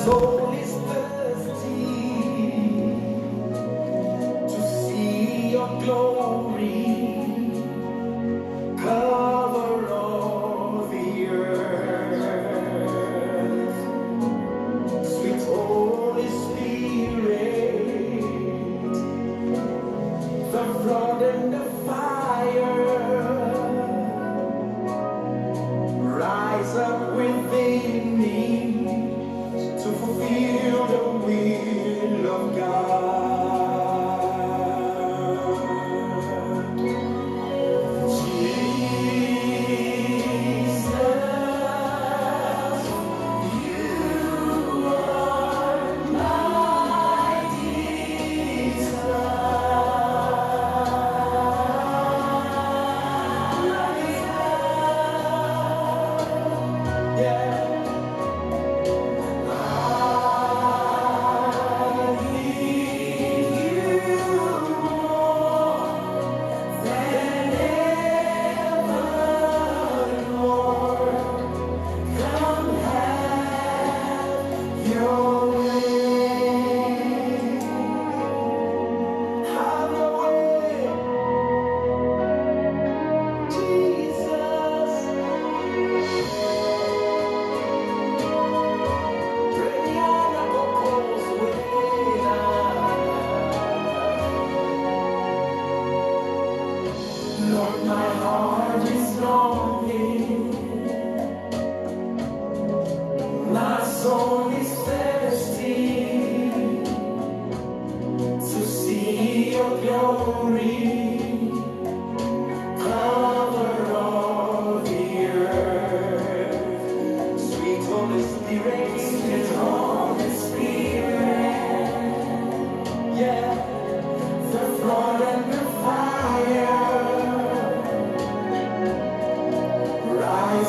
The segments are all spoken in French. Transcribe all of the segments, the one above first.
soul is thirsty to see your glory cover all the earth. Sweet Holy Spirit, the flood and the fire, rise up within me to fulfill the will of God. Jesus, you are my desire. Yeah. Lord, my heart is longing, my soul is thirsty to see your glory cover all the earth. Sweet Holy Spirit, sweet Holy Spirit, yeah, the flood and the fire, rise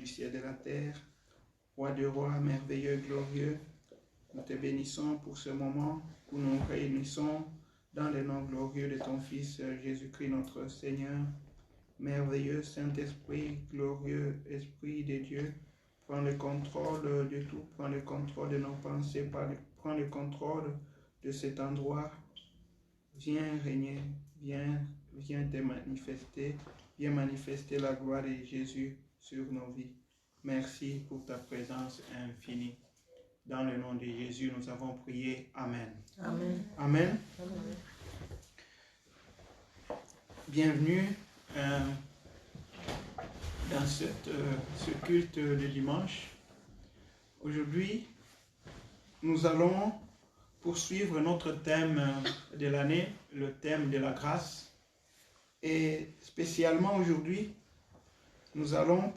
du ciel et de la terre, Roi de rois, merveilleux, glorieux, nous te bénissons pour ce moment où nous nous réunissons dans le nom glorieux de ton Fils Jésus-Christ notre Seigneur. Merveilleux Saint-Esprit, glorieux Esprit de Dieu, prends le contrôle de tout, prends le contrôle de nos pensées, prends le contrôle de cet endroit. Viens régner, viens te manifester, viens manifester la gloire de Jésus sur nos vies. Merci pour ta présence infinie. Dans le nom de Jésus, nous avons prié. Amen. Amen. Amen. Amen. Bienvenue dans ce culte de dimanche. Aujourd'hui, nous allons poursuivre notre thème de l'année, le thème de la grâce. Et spécialement aujourd'hui, nous allons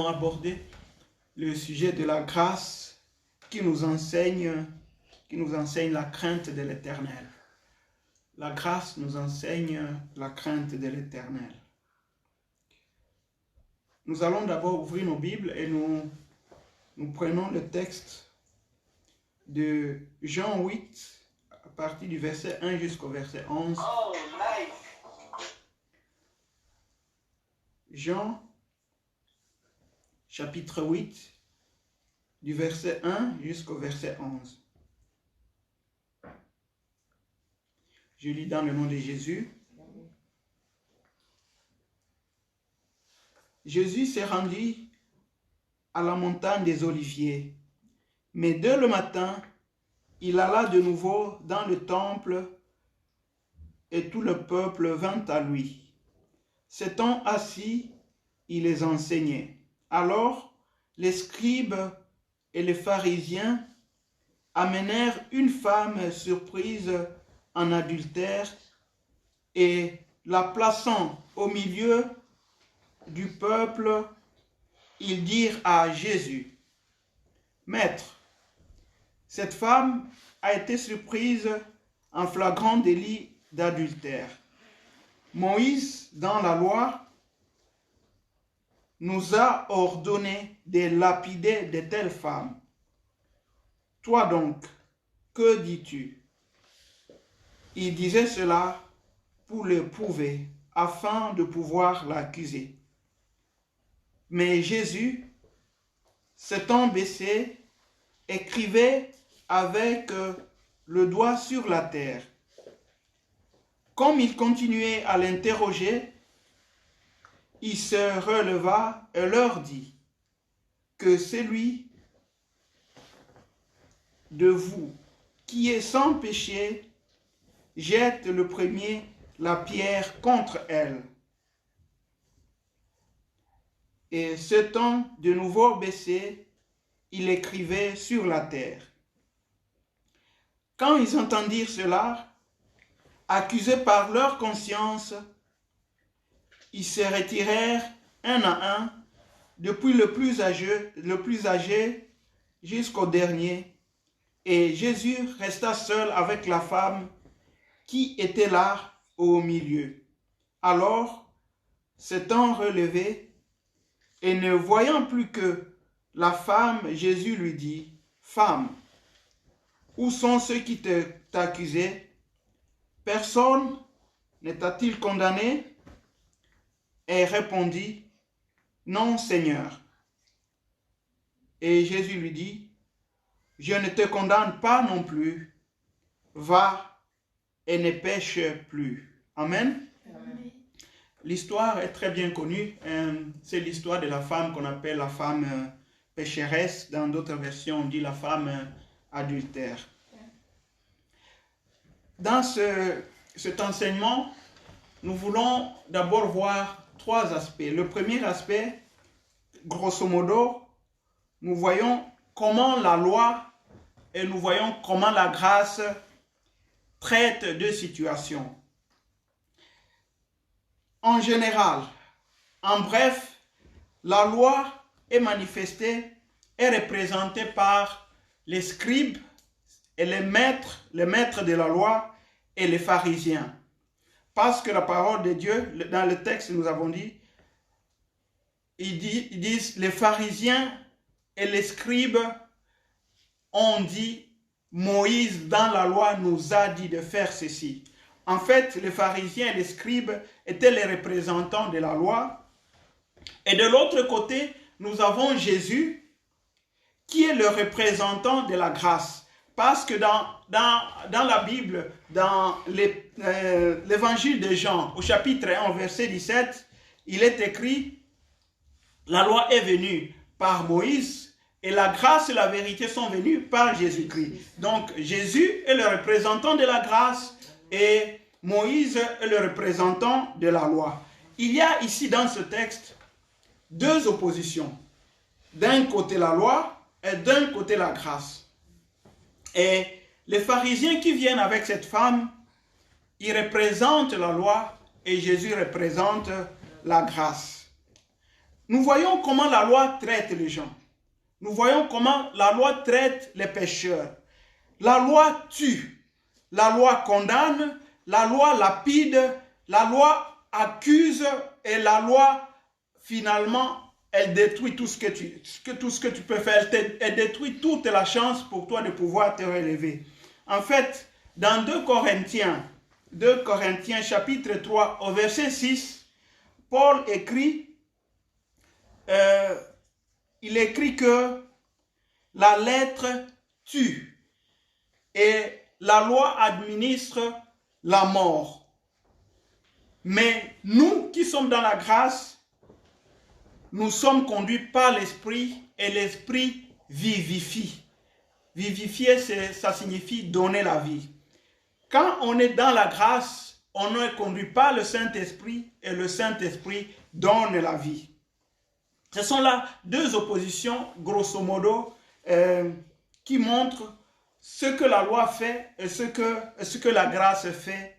aborder le sujet de la grâce qui nous enseigne la crainte de l'Éternel. La grâce nous enseigne la crainte de l'Éternel. Nous allons d'abord ouvrir nos Bibles et nous prenons le texte de Jean 8, à partir du verset 1 jusqu'au verset 11. Oh, nice. Jean, chapitre 8, du verset 1 jusqu'au verset 11. Je lis dans le nom de Jésus. Jésus s'est rendu à la montagne des Oliviers, mais dès le matin, il alla de nouveau dans le temple et tout le peuple vint à lui. S'étant assis, il les enseignait. Alors, les scribes et les pharisiens amenèrent une femme surprise en adultère et la plaçant au milieu du peuple, ils dirent à Jésus, « Maître, cette femme a été surprise en flagrant délit d'adultère. Moïse, dans la loi, nous a ordonné de lapider de telles femmes. Toi donc, que dis-tu » Il disait cela pour le prouver, afin de pouvoir l'accuser. Mais Jésus, s'étant baissé, écrivait avec le doigt sur la terre. Comme il continuait à l'interroger, il se releva et leur dit que celui de vous qui est sans péché jette le premier la pierre contre elle. Et s'étant de nouveau baissé, il écrivait sur la terre. Quand ils entendirent cela, accusés par leur conscience, ils se retirèrent un à un, depuis le plus âgé jusqu'au dernier, et Jésus resta seul avec la femme qui était là au milieu. Alors, s'étant relevé, et ne voyant plus que la femme, Jésus lui dit, « Femme, où sont ceux qui t'accusaient? Personne ne t'a-t-il condamné ?» Elle répondit, « Non, Seigneur. » Et Jésus lui dit, « Je ne te condamne pas non plus. Va et ne pêche plus. » Amen. Amen. L'histoire est très bien connue. C'est l'histoire de la femme qu'on appelle la femme pécheresse. Dans d'autres versions, on dit la femme adultère. Dans cet enseignement, nous voulons d'abord voir trois aspects. Le premier aspect, grosso modo, nous voyons comment la loi et nous voyons comment la grâce traitent deux situations. En général, en bref, la loi est manifestée et représentée par les scribes et les maîtres de la loi et les pharisiens. Parce que la parole de Dieu, dans le texte nous avons dit, ils disent, les pharisiens et les scribes ont dit, Moïse dans la loi nous a dit de faire ceci. En fait, les pharisiens et les scribes étaient les représentants de la loi. Et de l'autre côté, nous avons Jésus qui est le représentant de la grâce. Parce que dans la Bible, dans l'évangile de Jean, au chapitre 1, verset 17, il est écrit, la loi est venue par Moïse, et la grâce et la vérité sont venues par Jésus-Christ. Donc, Jésus est le représentant de la grâce et Moïse est le représentant de la loi. Il y a ici dans ce texte deux oppositions. D'un côté la loi et d'un côté la grâce. Et les pharisiens qui viennent avec cette femme, ils représentent la loi et Jésus représente la grâce. Nous voyons comment la loi traite les gens. Nous voyons comment la loi traite les pécheurs. La loi tue, la loi condamne, la loi lapide, la loi accuse et la loi, finalement, elle détruit tout ce que tu peux faire. Elle détruit toute la chance pour toi de pouvoir te relever. En fait, dans 2 Corinthiens chapitre 3, au verset 6, Paul écrit, il écrit que la lettre tue et la loi administre la mort. Mais nous qui sommes dans la grâce, nous sommes conduits par l'Esprit et l'Esprit vivifie. Vivifier, ça signifie donner la vie. Quand on est dans la grâce, on est conduit par le Saint-Esprit et le Saint-Esprit donne la vie. Ce sont là deux oppositions, grosso modo, qui montrent ce que la loi fait et ce que la grâce fait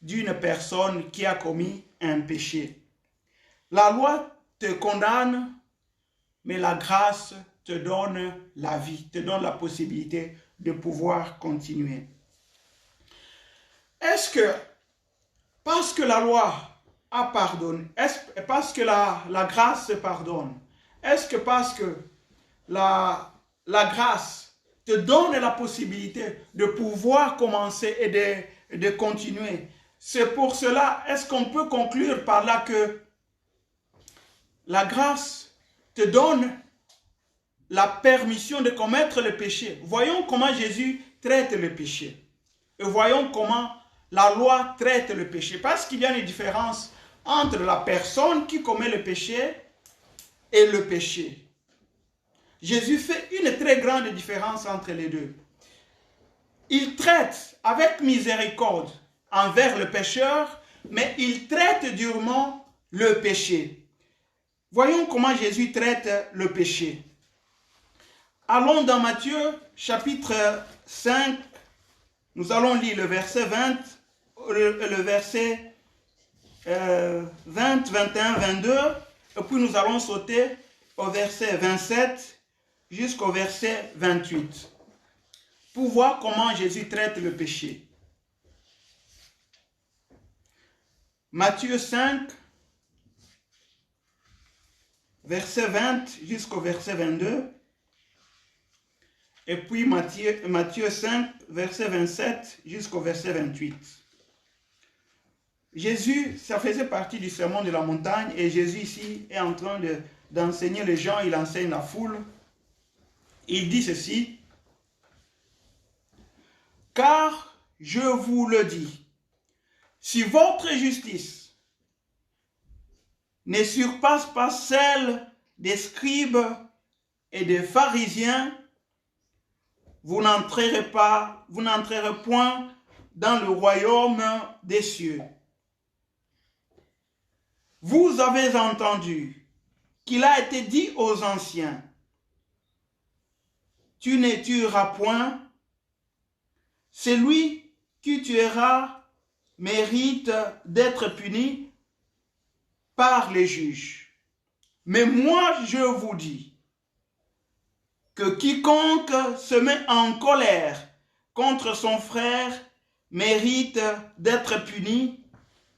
d'une personne qui a commis un péché. La loi te condamne, mais la grâce te donne la vie, te donne la possibilité de pouvoir continuer. Est-ce que, parce que la loi a pardonné, parce que la grâce pardonne, est-ce que parce que la grâce te donne la possibilité de pouvoir commencer et de continuer, c'est pour cela, est-ce qu'on peut conclure par là que la grâce te donne la permission de commettre le péché? Voyons comment Jésus traite le péché. Et voyons comment la loi traite le péché. Parce qu'il y a une différence entre la personne qui commet le péché et le péché. Jésus fait une très grande différence entre les deux. Il traite avec miséricorde envers le pécheur, mais il traite durement le péché. Voyons comment Jésus traite le péché. Allons dans Matthieu chapitre 5, nous allons lire le verset 20, le verset 20, 21, 22, et puis nous allons sauter au verset 27 jusqu'au verset 28, pour voir comment Jésus traite le péché. Matthieu 5, verset 20 jusqu'au verset 22, et puis Matthieu 5, verset 27 jusqu'au verset 28. Jésus, ça faisait partie du sermon de la montagne, et Jésus ici est en train d'enseigner les gens, il enseigne la foule. Il dit ceci: « Car je vous le dis, si votre justice ne surpasse pas celle des scribes et des pharisiens, vous n'entrerez point dans le royaume des cieux. Vous avez entendu qu'il a été dit aux anciens, tu ne tueras point, celui qui tuera mérite d'être puni par les juges. Mais moi je vous dis que quiconque se met en colère contre son frère mérite d'être puni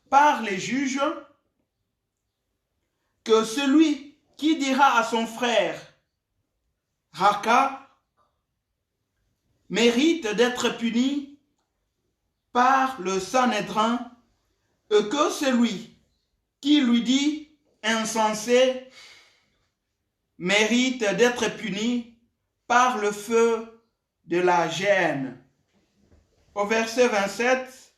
par les juges, que celui qui dira à son frère, Raka, mérite d'être puni par le Sanhédrin, et que celui qui lui dit insensé mérite d'être puni par le feu de la gêne. Au verset 27,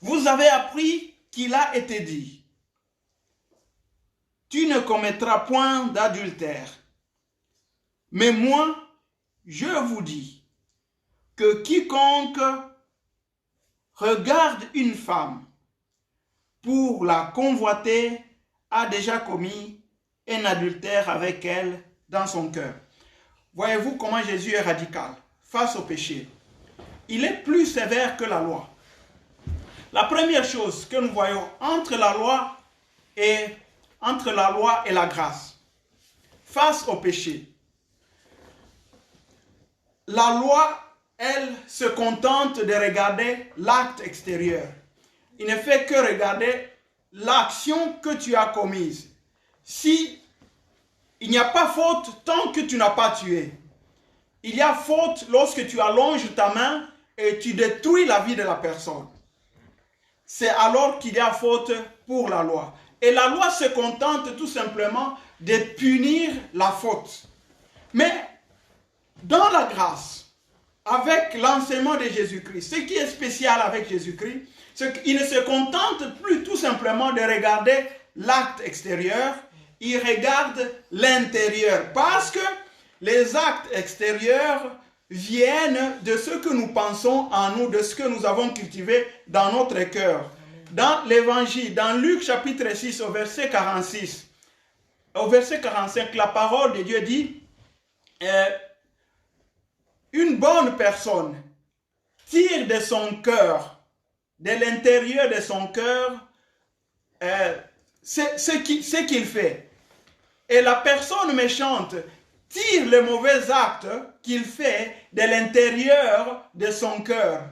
vous avez appris qu'il a été dit, tu ne commettras point d'adultère. Mais moi, je vous dis que quiconque regarde une femme pour la convoiter a déjà commis un adultère avec elle dans son cœur. Voyez-vous comment Jésus est radical face au péché. Il est plus sévère que la loi. La première chose que nous voyons entre la loi et la grâce, face au péché, la loi, elle, se contente de regarder l'acte extérieur. Il ne fait que regarder l'action que tu as commise. Si il n'y a pas faute tant que tu n'as pas tué. Il y a faute lorsque tu allonges ta main et tu détruis la vie de la personne. C'est alors qu'il y a faute pour la loi. Et la loi se contente tout simplement de punir la faute. Mais dans la grâce, avec l'enseignement de Jésus-Christ, ce qui est spécial avec Jésus-Christ, c'est qu'il ne se contente plus tout simplement de regarder l'acte extérieur, il regarde l'intérieur. Parce que les actes extérieurs viennent de ce que nous pensons en nous, de ce que nous avons cultivé dans notre cœur. Dans l'évangile, dans Luc chapitre 6, au verset 46, au verset 45, la parole de Dieu dit, une bonne personne tire de son cœur, de l'intérieur de son cœur, ce qu'il fait. Et la personne méchante tire le mauvais acte qu'il fait de l'intérieur de son cœur.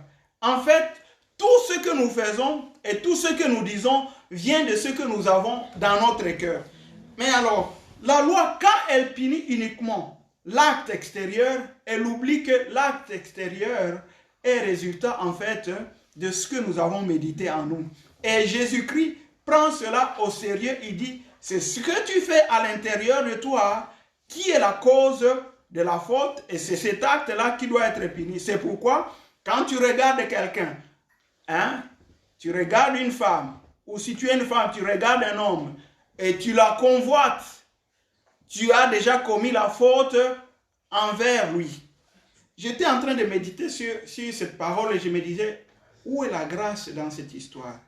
En fait, tout ce que nous faisons et tout ce que nous disons vient de ce que nous avons dans notre cœur. Mais alors, la loi, quand elle punit uniquement l'acte extérieur, elle oublie que l'acte extérieur est résultat en fait de ce que nous avons médité en nous. Et Jésus-Christ prend cela au sérieux. Il dit, c'est ce que tu fais à l'intérieur de toi qui est la cause de la faute, et c'est cet acte-là qui doit être puni. C'est pourquoi, quand tu regardes quelqu'un, tu regardes une femme, ou si tu es une femme, tu regardes un homme, et tu la convoites, tu as déjà commis la faute envers lui. J'étais en train de méditer sur cette parole et je me disais, où est la grâce dans cette histoire?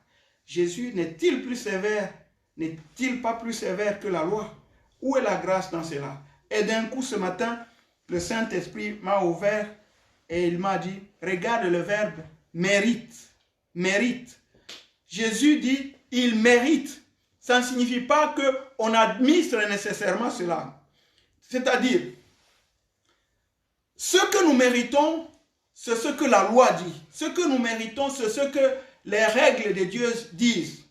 Jésus n'est-il plus sévère? N'est-il pas plus sévère que la loi? Où est la grâce dans cela? Et d'un coup, ce matin, le Saint-Esprit m'a ouvert et il m'a dit, regarde le verbe mérite. Mérite. Jésus dit, il mérite. Ça ne signifie pas qu'on administre nécessairement cela. C'est-à-dire, ce que nous méritons, c'est ce que la loi dit. Ce que nous méritons, c'est ce que les règles de Dieu disent.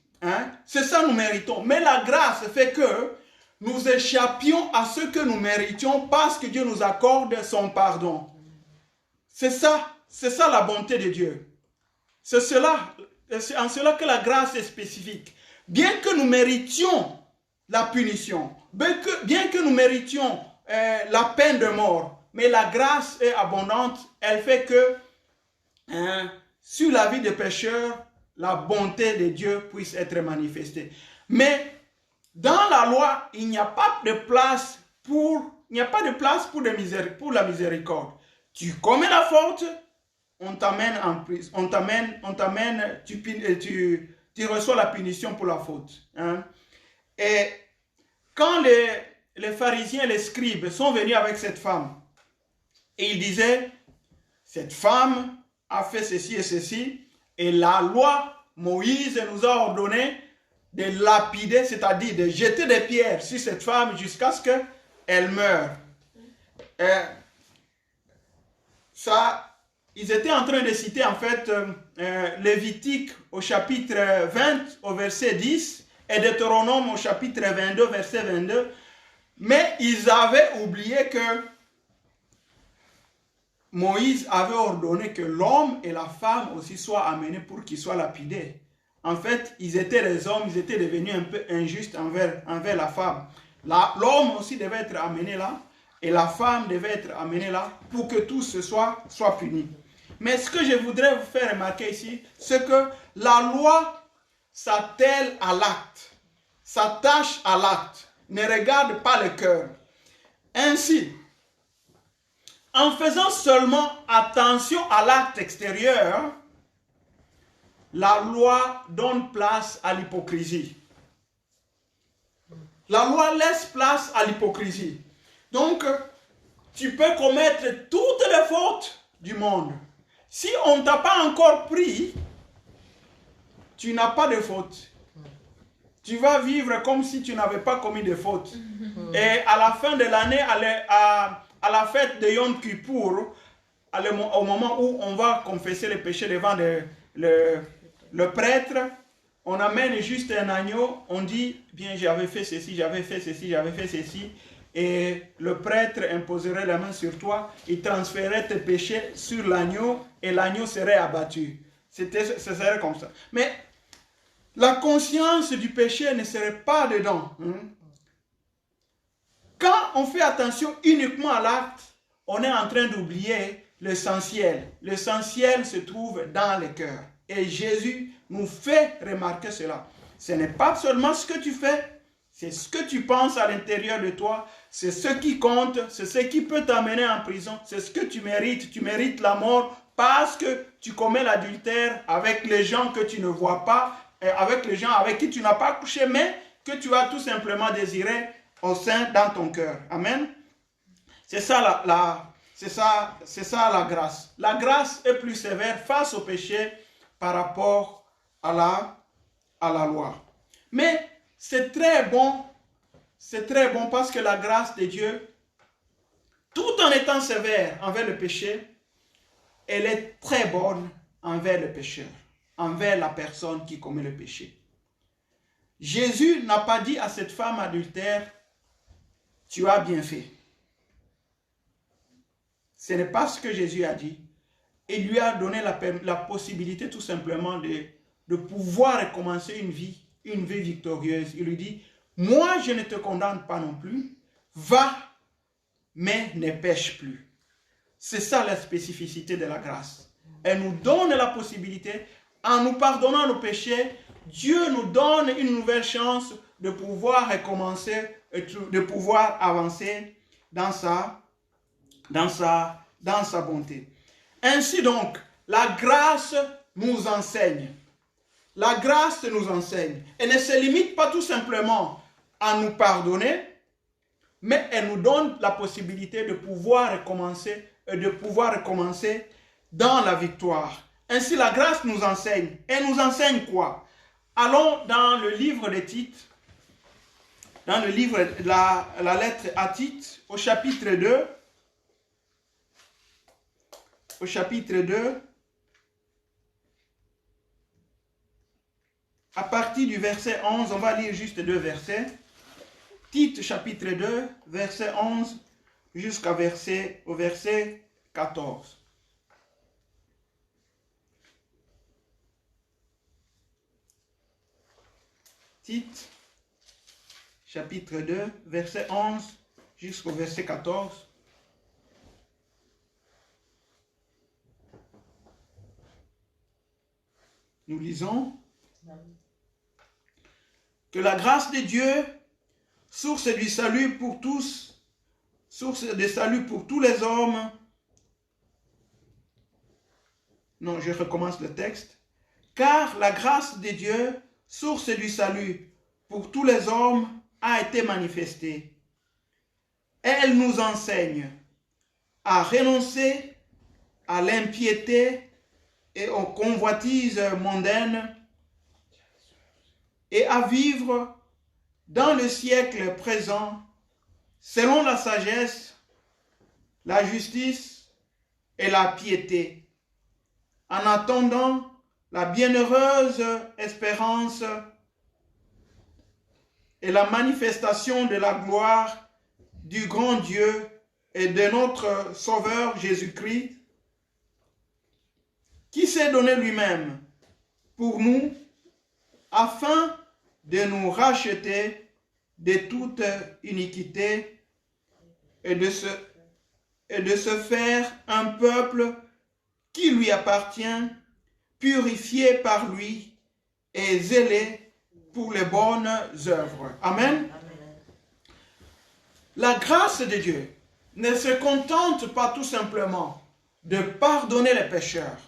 C'est ça que nous méritons. Mais la grâce fait que nous échappions à ce que nous méritions parce que Dieu nous accorde son pardon. C'est ça la bonté de Dieu. C'est en cela que la grâce est spécifique. Bien que nous méritions la punition, bien que nous méritions la peine de mort, mais la grâce est abondante, elle fait que sur la vie des pécheurs, la bonté de Dieu puisse être manifestée. Mais dans la loi, il n'y a pas de place pour la miséricorde. Tu commets la faute, on t'amène en prison, tu reçois la punition pour la faute. Et quand les pharisiens et les scribes sont venus avec cette femme, et ils disaient, cette femme a fait ceci et ceci, et la loi, Moïse nous a ordonné de lapider, c'est-à-dire de jeter des pierres sur cette femme jusqu'à ce qu'elle meure. Ils étaient en train de citer en fait Lévitique au chapitre 20 au verset 10 et Deutéronome au chapitre 22, verset 22. Mais ils avaient oublié que Moïse avait ordonné que l'homme et la femme aussi soient amenés pour qu'ils soient lapidés. En fait, ils étaient les hommes, ils étaient devenus un peu injustes envers la femme. L'homme aussi devait être amené là, et la femme devait être amenée là, pour que tous soient punis. Mais ce que je voudrais vous faire remarquer ici, c'est que la loi s'attelle à l'acte, s'attache à l'acte, ne regarde pas le cœur. Ainsi, en faisant seulement attention à l'acte extérieur, la loi donne place à l'hypocrisie. La loi laisse place à l'hypocrisie. Donc, tu peux commettre toutes les fautes du monde. Si on ne t'a pas encore pris, tu n'as pas de faute. Tu vas vivre comme si tu n'avais pas commis de faute. Et à la fin de l'année, à la fête de Yom Kippour, au moment où on va confesser les péchés devant le prêtre, on amène juste un agneau, on dit, bien j'avais fait ceci, j'avais fait ceci, j'avais fait ceci, et le prêtre imposerait la main sur toi, il transférait tes péchés sur l'agneau, et l'agneau serait abattu. Ce serait comme ça. Mais la conscience du péché ne serait pas dedans. Quand on fait attention uniquement à l'acte, on est en train d'oublier l'essentiel. L'essentiel se trouve dans le cœur. Et Jésus nous fait remarquer cela. Ce n'est pas seulement ce que tu fais, c'est ce que tu penses à l'intérieur de toi, c'est ce qui compte, c'est ce qui peut t'amener en prison, c'est ce que tu mérites. Tu mérites la mort parce que tu commets l'adultère avec les gens que tu ne vois pas, avec les gens avec qui tu n'as pas couché, mais que tu as tout simplement désiré au sein dans ton cœur. Amen. C'est ça la grâce. La grâce est plus sévère face au péché par rapport à la loi. Mais c'est très bon parce que la grâce de Dieu, tout en étant sévère envers le péché, elle est très bonne envers le pécheur, envers la personne qui commet le péché. Jésus n'a pas dit à cette femme adultère, tu as bien fait. Ce n'est pas ce que Jésus a dit. Il lui a donné la possibilité tout simplement de pouvoir recommencer une vie victorieuse. Il lui dit, moi je ne te condamne pas non plus, va, mais ne pêche plus. C'est ça la spécificité de la grâce. Elle nous donne la possibilité, en nous pardonnant nos péchés, Dieu nous donne une nouvelle chance de pouvoir recommencer, de pouvoir avancer dans sa bonté. Ainsi donc, la grâce nous enseigne. La grâce nous enseigne. Elle ne se limite pas tout simplement à nous pardonner, mais elle nous donne la possibilité de pouvoir recommencer dans la victoire. Ainsi, la grâce nous enseigne. Elle nous enseigne quoi? Allons dans le livre de Tite, dans le livre de la lettre à Tite, au chapitre 2. Au chapitre 2, à partir du verset 11, on va lire juste 2 versets. Tite chapitre 2, verset 11 jusqu'au verset 14. Tite chapitre 2, verset 11 jusqu'au verset 14. Nous lisons que la grâce de Dieu, source du salut pour tous, source de salut pour tous les hommes. Non, je recommence le texte. Car la grâce de Dieu, source du salut pour tous les hommes, a été manifestée. Elle nous enseigne à renoncer à l'impiété et aux convoitises mondaines et à vivre dans le siècle présent selon la sagesse, la justice et la piété, en attendant la bienheureuse espérance est la manifestation de la gloire du grand Dieu et de notre Sauveur Jésus-Christ, qui s'est donné lui-même pour nous afin de nous racheter de toute iniquité et de se faire un peuple qui lui appartient, purifié par lui et zélé pour les bonnes œuvres. Amen. La grâce de Dieu ne se contente pas tout simplement de pardonner les pécheurs.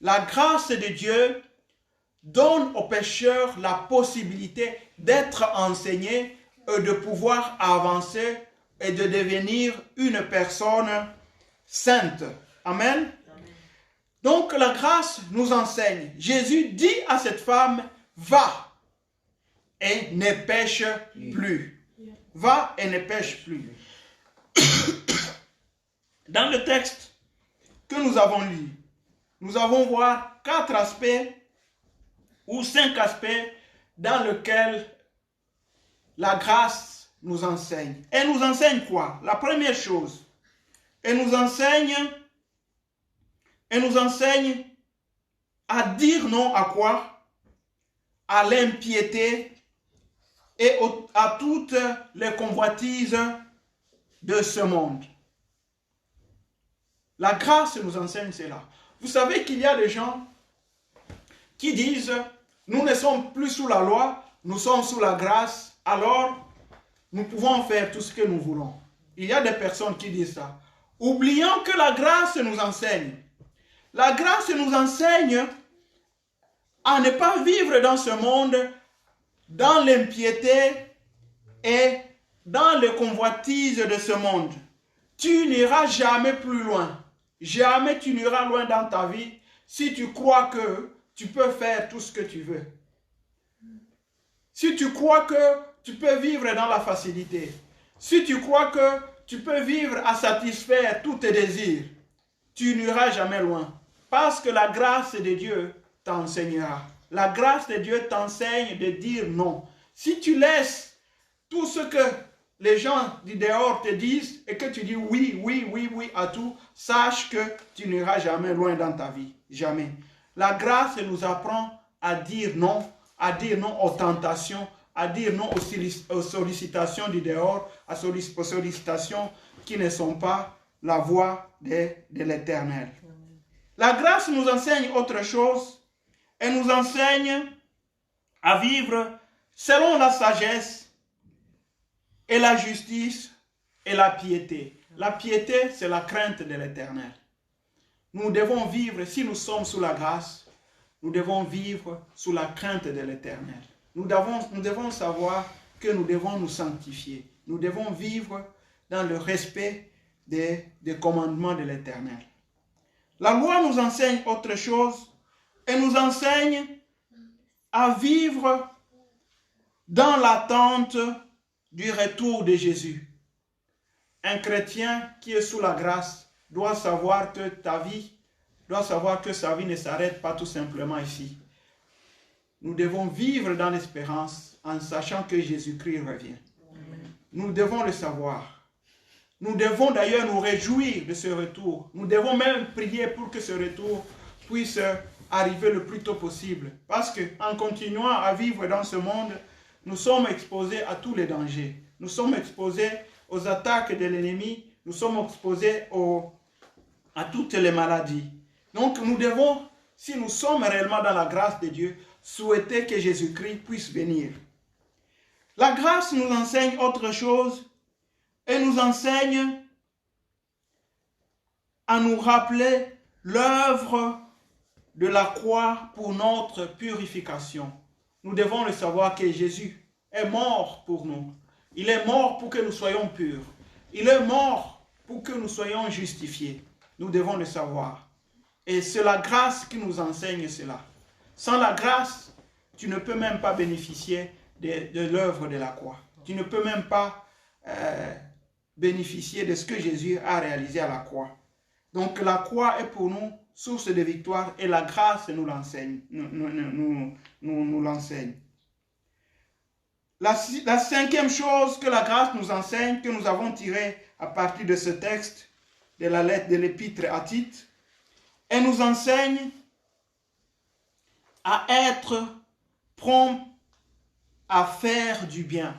La grâce de Dieu donne aux pécheurs la possibilité d'être enseignés et de pouvoir avancer et de devenir une personne sainte. Amen. Donc la grâce nous enseigne. Jésus dit à cette femme, va et ne pêche plus. Va et ne pêche plus. Dans le texte que nous avons lu, nous allons voir 4 aspects ou 5 aspects dans lesquels la grâce nous enseigne. Elle nous enseigne quoi? La première chose, elle nous enseigne à dire non à quoi? À l'impiété et à toutes les convoitises de ce monde. La grâce nous enseigne cela. Vous savez qu'il y a des gens qui disent, nous ne sommes plus sous la loi, nous sommes sous la grâce, alors nous pouvons faire tout ce que nous voulons. Il y a des personnes qui disent ça. Oublions que la grâce nous enseigne. La grâce nous enseigne à ne pas vivre dans ce monde, dans l'impiété et dans les convoitises de ce monde. Tu n'iras jamais plus loin. Jamais tu n'iras loin dans ta vie si tu crois que tu peux faire tout ce que tu veux. Si tu crois que tu peux vivre dans la facilité. Si tu crois que tu peux vivre à satisfaire tous tes désirs, tu n'iras jamais loin. Parce que la grâce de Dieu t'enseignera. La grâce de Dieu t'enseigne de dire non. Si tu laisses tout ce que les gens du dehors te disent et que tu dis oui, oui, oui, oui à tout, sache que tu n'iras jamais loin dans ta vie. Jamais. La grâce nous apprend à dire non aux tentations, à dire non aux sollicitations du dehors, aux sollicitations qui ne sont pas la voie de l'Éternel. La grâce nous enseigne autre chose. Elle nous enseigne à vivre selon la sagesse et la justice et la piété. La piété, c'est la crainte de l'Éternel. Nous devons vivre, si nous sommes sous la grâce, nous devons vivre sous la crainte de l'Éternel. Nous devons savoir que nous devons nous sanctifier. Nous devons vivre dans le respect des commandements de l'Éternel. La loi nous enseigne autre chose. Elle nous enseigne à vivre dans l'attente du retour de Jésus. Un chrétien qui est sous la grâce doit savoir que sa vie ne s'arrête pas tout simplement ici. Nous devons vivre dans l'espérance en sachant que Jésus-Christ revient. Nous devons le savoir. Nous devons d'ailleurs nous réjouir de ce retour. Nous devons même prier pour que ce retour puisse arriver le plus tôt possible. Parce qu'en continuant à vivre dans ce monde, nous sommes exposés à tous les dangers. Nous sommes exposés aux attaques de l'ennemi. Nous sommes exposés à toutes les maladies. Donc nous devons, si nous sommes réellement dans la grâce de Dieu, souhaiter que Jésus-Christ puisse venir. La grâce nous enseigne autre chose. Elle nous enseigne à nous rappeler l'œuvre de la croix pour notre purification. Nous devons le savoir que Jésus est mort pour nous. Il est mort pour que nous soyons purs. Il est mort pour que nous soyons justifiés. Nous devons le savoir. Et c'est la grâce qui nous enseigne cela. Sans la grâce, tu ne peux même pas bénéficier de l'œuvre de la croix. Tu ne peux même pas bénéficier de ce que Jésus a réalisé à la croix. Donc la croix est pour nous source de victoire et la grâce nous l'enseigne. Nous l'enseigne. La cinquième chose que la grâce nous enseigne, que nous avons tirée à partir de ce texte, de la lettre de l'épître à Tite, elle nous enseigne à être prompt à faire du bien.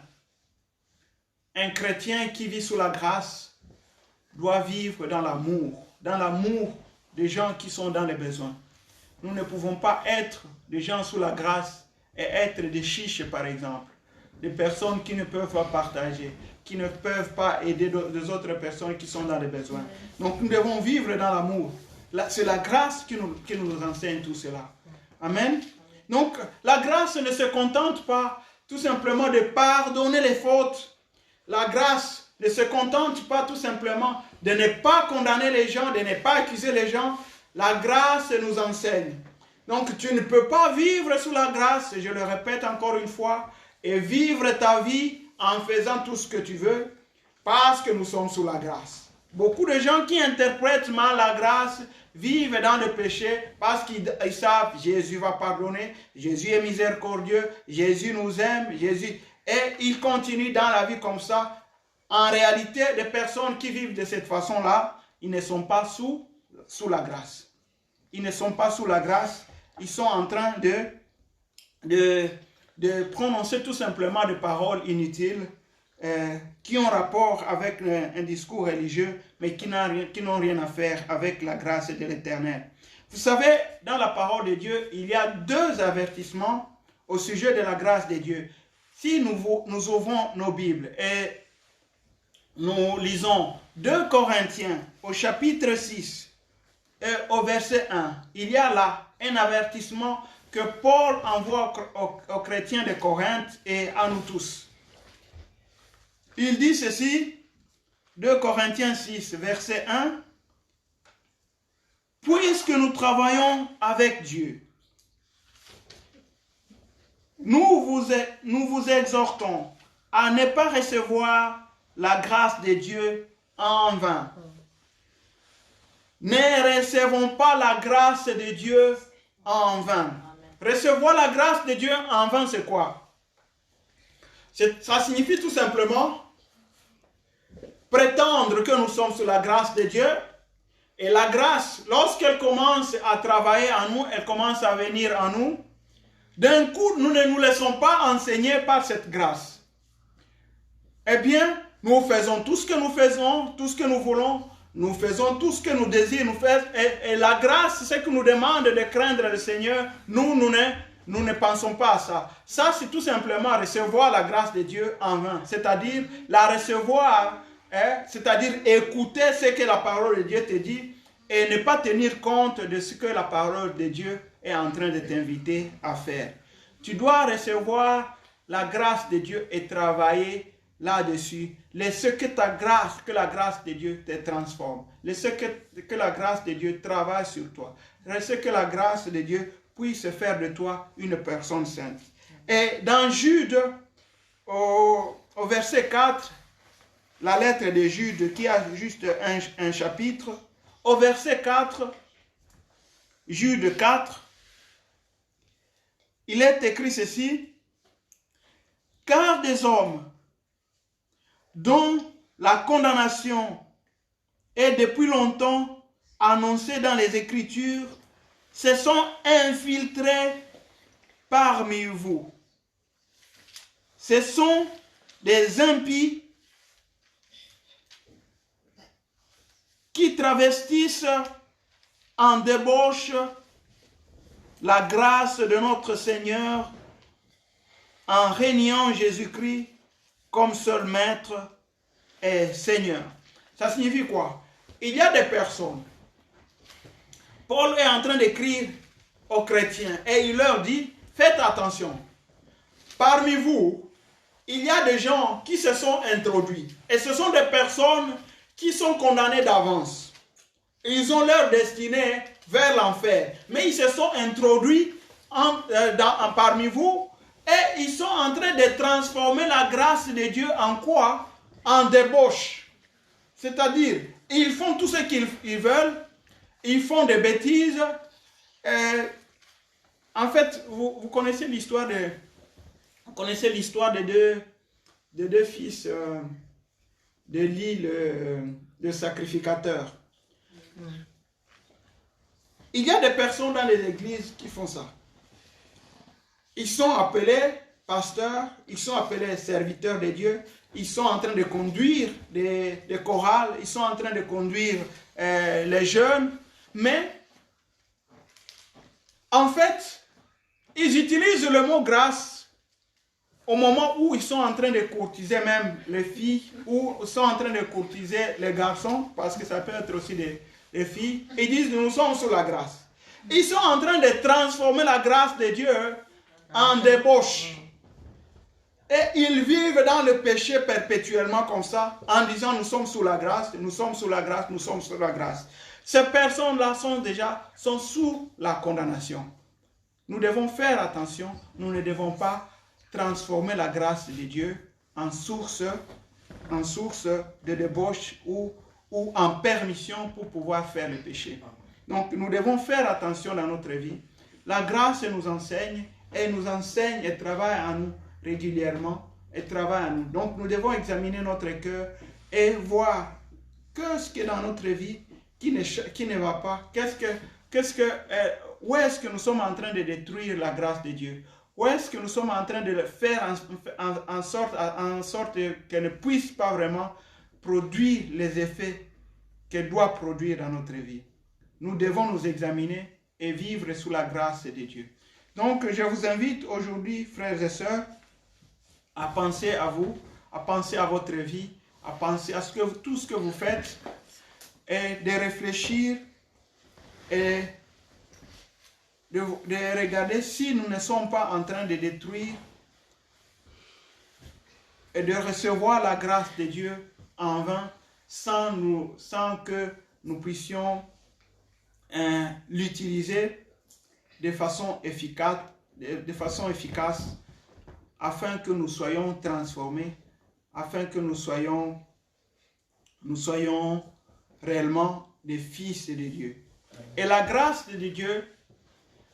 Un chrétien qui vit sous la grâce doit vivre dans l'amour des gens qui sont dans les besoins. Nous ne pouvons pas être des gens sous la grâce et être des chiches, par exemple, des personnes qui ne peuvent pas partager, qui ne peuvent pas aider les autres personnes qui sont dans les besoins. Donc nous devons vivre dans l'amour. C'est la grâce qui nous enseigne tout cela. Amen. Donc la grâce ne se contente pas tout simplement de pardonner les fautes. La grâce ne se contente pas tout simplement de ne pas condamner les gens, de ne pas accuser les gens. La grâce nous enseigne. Donc tu ne peux pas vivre sous la grâce, je le répète encore une fois, et vivre ta vie en faisant tout ce que tu veux, parce que nous sommes sous la grâce. Beaucoup de gens qui interprètent mal la grâce vivent dans le péché parce qu'ils savent Jésus va pardonner, Jésus est miséricordieux, Jésus nous aime, Jésus... Et ils continuent dans la vie comme ça. En réalité, les personnes qui vivent de cette façon-là, ils ne sont pas sous la grâce. Ils ne sont pas sous la grâce. Ils sont en train de prononcer tout simplement des paroles inutiles qui ont rapport avec un discours religieux, mais qui n'ont rien à faire avec la grâce de l'Éternel. Vous savez, dans la parole de Dieu, il y a 2 avertissements au sujet de la grâce de Dieu. Si nous ouvrons nos Bibles et nous lisons 2 Corinthiens au chapitre 6 et au verset 1, il y a là un avertissement que Paul envoie aux chrétiens de Corinthe et à nous tous. Il dit ceci, 2 Corinthiens 6, verset 1, « Puisque nous travaillons avec Dieu, nous vous exhortons à ne pas recevoir la grâce de Dieu en vain. Ne recevons pas la grâce de Dieu en vain. » Recevoir la grâce de Dieu en vain, c'est quoi? Ça signifie tout simplement prétendre que nous sommes sous la grâce de Dieu. Et la grâce, lorsqu'elle commence à travailler en nous, elle commence à venir en nous. D'un coup, nous ne nous laissons pas enseigner par cette grâce. Eh bien, nous faisons tout ce que nous faisons, tout ce que nous voulons, nous faisons tout ce que nous désirons faire. Et la grâce, c'est ce que nous demande de craindre le Seigneur. Nous ne pensons pas à ça. Ça, c'est tout simplement recevoir la grâce de Dieu en vain. C'est-à-dire la recevoir, c'est-à-dire écouter ce que la parole de Dieu te dit et ne pas tenir compte de ce que la parole de Dieu est en train de t'inviter à faire. Tu dois recevoir la grâce de Dieu et travailler là-dessus. Laisse que la grâce de Dieu te transforme. Laisse que la grâce de Dieu travaille sur toi. Laisse que la grâce de Dieu puisse faire de toi une personne sainte. Et dans Jude, au verset 4, la lettre de Jude qui a juste un chapitre, au verset 4, Jude 4, il est écrit ceci, « Car des hommes dont la condamnation est depuis longtemps annoncée dans les Écritures se sont infiltrés parmi vous. Ce sont des impies qui travestissent en débauche la grâce de notre Seigneur en régnant Jésus-Christ comme seul maître et Seigneur. » Ça signifie quoi? Il y a des personnes. Paul est en train d'écrire aux chrétiens et il leur dit, faites attention. Parmi vous, il y a des gens qui se sont introduits. Et ce sont des personnes qui sont condamnées d'avance. Ils ont leur destinée vers l'enfer. Mais ils se sont introduits parmi vous et ils sont en train de transformer la grâce de Dieu en quoi? En débauche. C'est-à-dire, ils font tout ce qu'ils veulent, ils font des bêtises. En fait, vous connaissez l'histoire Vous connaissez l'histoire de deux fils de l'île de sacrificateur. Il y a des personnes dans les églises qui font ça. Ils sont appelés pasteurs, ils sont appelés serviteurs de Dieu, ils sont en train de conduire des chorales, ils sont en train de conduire les jeunes, mais en fait, ils utilisent le mot grâce au moment où ils sont en train de courtiser même les filles, ou sont en train de courtiser les garçons, parce que ça peut être aussi des filles. Ils disent, nous sommes sous la grâce. Ils sont en train de transformer la grâce de Dieu en débauche. Et ils vivent dans le péché perpétuellement comme ça, en disant, nous sommes sous la grâce, nous sommes sous la grâce, nous sommes sous la grâce. Ces personnes-là sont sous la condamnation. Nous devons faire attention, nous ne devons pas transformer la grâce de Dieu en source de débauche ou en permission pour pouvoir faire le péché. Donc nous devons faire attention dans notre vie. La grâce nous enseigne et travaille en nous régulièrement et travaille en nous. Donc nous devons examiner notre cœur et voir ce qui est dans notre vie qui ne va pas. Où est-ce que nous sommes en train de détruire la grâce de Dieu? Où est-ce que nous sommes en train de le faire en sorte qu'elle ne puisse pas vraiment produire les effets qu'elle doit produire dans notre vie? Nous devons nous examiner et vivre sous la grâce de Dieu. Donc, je vous invite aujourd'hui, frères et sœurs, à penser à vous, à penser à votre vie, à penser à tout ce que vous faites, et de réfléchir et de regarder si nous ne sommes pas en train de détruire et de recevoir la grâce de Dieu en vain sans que nous puissions l'utiliser de façon efficace afin que nous soyons transformés, afin que nous soyons réellement des fils de Dieu. Et la grâce de Dieu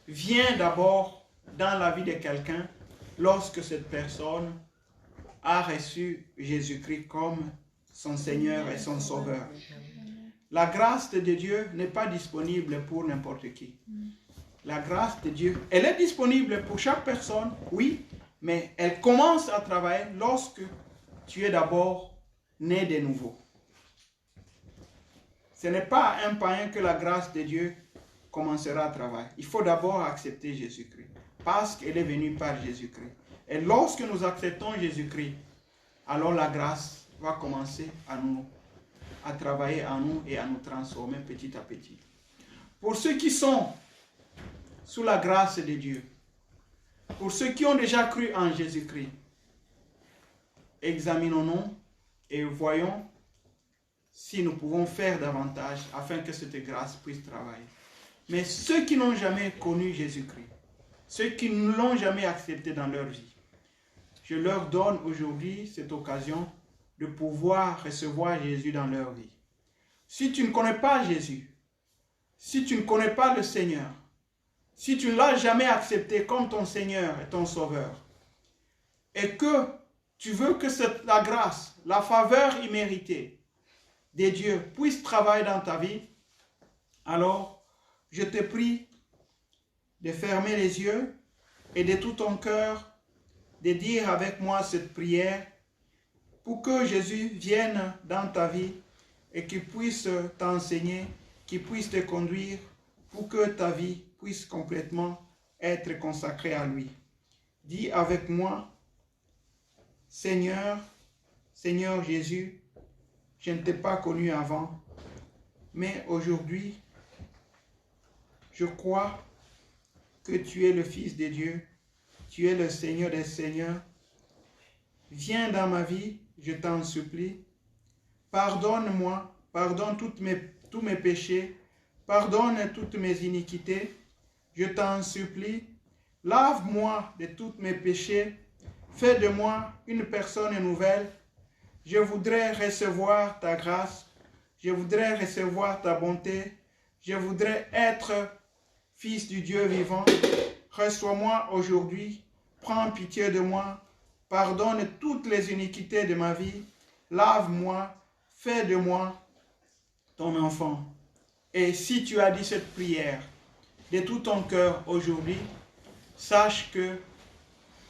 vient d'abord dans la vie de quelqu'un lorsque cette personne a reçu Jésus-Christ comme son Seigneur et son Sauveur. La grâce de Dieu n'est pas disponible pour n'importe qui. La grâce de Dieu, elle est disponible pour chaque personne, oui, mais elle commence à travailler lorsque tu es d'abord né de nouveau. Ce n'est pas à un païen que la grâce de Dieu commencera à travailler. Il faut d'abord accepter Jésus-Christ, parce qu'elle est venue par Jésus-Christ. Et lorsque nous acceptons Jésus-Christ, alors la grâce va commencer à travailler en nous et à nous transformer petit à petit. Pour ceux qui sont sous la grâce de Dieu, pour ceux qui ont déjà cru en Jésus-Christ, examinons-nous et voyons si nous pouvons faire davantage afin que cette grâce puisse travailler. Mais ceux qui n'ont jamais connu Jésus-Christ, ceux qui ne l'ont jamais accepté dans leur vie, je leur donne aujourd'hui cette occasion de pouvoir recevoir Jésus dans leur vie. Si tu ne connais pas Jésus, si tu ne connais pas le Seigneur, si tu ne l'as jamais accepté comme ton Seigneur et ton Sauveur, et que tu veux que la grâce, la faveur imméritée de Dieu puisse travailler dans ta vie, alors je te prie de fermer les yeux et de tout ton cœur de dire avec moi cette prière pour que Jésus vienne dans ta vie et qu'il puisse t'enseigner, qu'il puisse te conduire pour que ta vie puisse complètement être consacrée à lui. Dis avec moi, Seigneur Jésus, je ne t'ai pas connu avant, mais aujourd'hui, je crois que tu es le Fils de Dieu, tu es le Seigneur des Seigneurs. Viens dans ma vie, je t'en supplie. Pardonne-moi, pardonne tous mes péchés, pardonne toutes mes iniquités. Je t'en supplie, lave-moi de tous mes péchés, fais de moi une personne nouvelle. Je voudrais recevoir ta grâce, je voudrais recevoir ta bonté, je voudrais être fils du Dieu vivant. Reçois-moi aujourd'hui prends pitié de moi, pardonne toutes les iniquités de ma vie, lave-moi, fais de moi ton enfant. Et si tu as dit cette prière de tout ton cœur aujourd'hui, sache que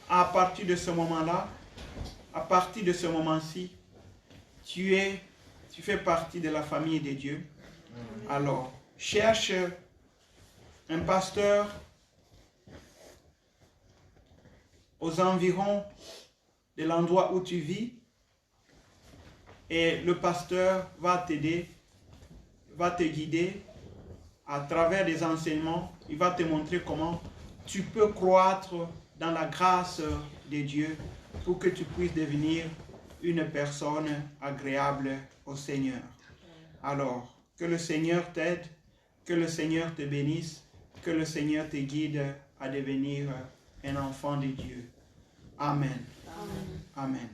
à partir de ce moment-là, à partir de ce moment-ci, tu fais partie de la famille de Dieu. Alors, cherche un pasteur aux environs de l'endroit où tu vis et le pasteur va t'aider, va te guider à travers des enseignements. Il va te montrer comment tu peux croître dans la grâce de Dieu pour que tu puisses devenir une personne agréable au Seigneur. Alors, que le Seigneur t'aide, que le Seigneur te bénisse, que le Seigneur te guide à devenir un enfant de Dieu. Amen. Amen. Amen.